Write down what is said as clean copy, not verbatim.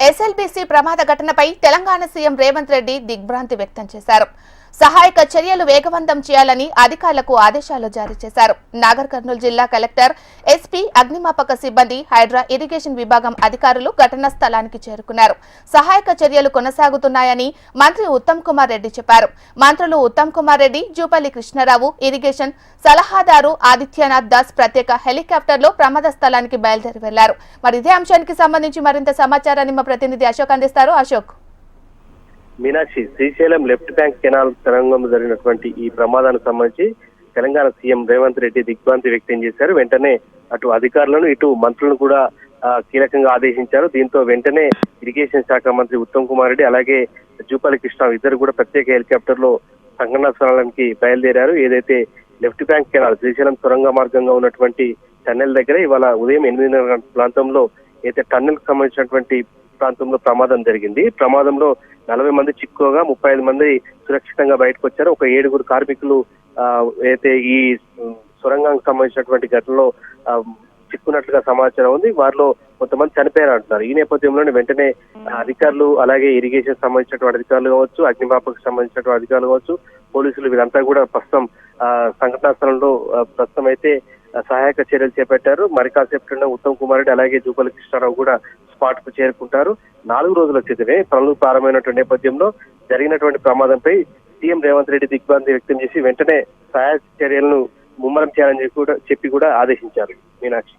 SLBC ప్రమాద ఘటనపై Telangana CM Revanth Reddy దిగ్భ్రాంతి వ్యక్తం చేశారు. సహాయక చర్యలు వేగవంతం చేయాలని అధికారులకు ఆదేశాలు జారీ చేశారు. నాగర్ కర్నూలు జిల్లా కలెక్టర్, ఎస్పీ, అగ్నిమాపక సిబ్బంది, హైడ్రా ఇరిగేషన్ విభాగం అధికారులు ఘటనా స్థలానికి చేరుకున్నారు. సహాయక చర్యలు కొనసాగుతున్నాయని మంత్రి ఉత్తమ్ కుమార్ రెడ్డి చెప్పారు. మంత్రులు ఉత్తమ్ కుమార్ రెడ్డి, జూపల్లి కృష్ణారావు, ఇరిగేషన్ సలహాదారు ఆదిత్యనాథ్ దాస్ ప్రత్యేక హెలికాప్టర్లో ప్రమాద స్థలానికి బయలుదేరి వెళ్లారు. మరి ఇదే అంశానికి సంబంధించి మరింత సమాచారాన్ని మా ప్రతినిధి అశోక్ అందిస్తారు. Ashok. Meenakshi, Srisailam left bank canal తరంగంలో జరిగినటువంటి ఈ ప్రమాదానికి సంబంధించి తెలంగాణ సీఎం రేవంత్ రెడ్డి దిగ్భ్రాంతి వ్యక్తం చేశారు. వెంటనే అటు అధికారులను ఇటు మంత్రులను కూడా కీలకంగా ఆదేశించారు. దీంతో వెంటనే ఇరిగేషన్ శాఖ మంత్రి ఉత్తమ్ కుమార్ రెడ్డి అలాగే జూపల్లి కృష్ణ ఇద్దరు కూడా ప్రత్యేక హెలికాప్టర్ లో సంఘటనా స్థలానికి బయలుదేరారు. ఏదైతే లెఫ్ట్ బ్యాంక్ కెనాల్ శ్రీశైలం సొరంగ మార్గంగా ఉన్నటువంటి టన్నెల్ దగ్గర ఇవాళ ఉదయం 8:30 ప్రాంతంలో అయితే టన్నెల్ కు సంబంధించినటువంటి ప్రాంతంలో ప్రమాదం జరిగింది. ప్రమాదంలో 40 మంది చిక్కుగా 35 మంది సురక్షితంగా బయటకు వచ్చారు. ఒక 7 కార్మికులు అయితే ఈ సొరంగానికి సంబంధించినటువంటి ఘటనలో చిక్కున్నట్లుగా సమాచారం ఉంది. వారిలో కొంతమంది చనిపోయారు అంటున్నారు. ఈ నేపథ్యంలోనే వెంటనే అధికారులు అలాగే ఇరిగేషన్ సంబంధించినటువంటి అధికారులు కావచ్చు, అగ్నిమాపకు సంబంధించినటువంటి అధికారులు కావచ్చు, పోలీసులు వీరంతా కూడా ప్రస్తుతం సంఘటనా స్థలంలో ప్రస్తుతం అయితే సహాయక చర్యలు చేపట్టారు. మరి కాసేపట్లో ఉత్తమ్ కుమార్ రెడ్డి అలాగే జూపల్లి కృష్ణారావు కూడా స్పాట్ కు చేరుకుంటారు. 4 రోజుల క్రితమే పనులు ప్రారంభమైనటువంటి నేపథ్యంలో జరిగినటువంటి ప్రమాదంపై సీఎం రేవంత్ రెడ్డి దిగ్భ్రాంతి వ్యక్తం చేసి వెంటనే సహాయక చర్యలను ముమ్మరం చేయాలని చెప్పి కూడా ఆదేశించారు. మీనాక్షి.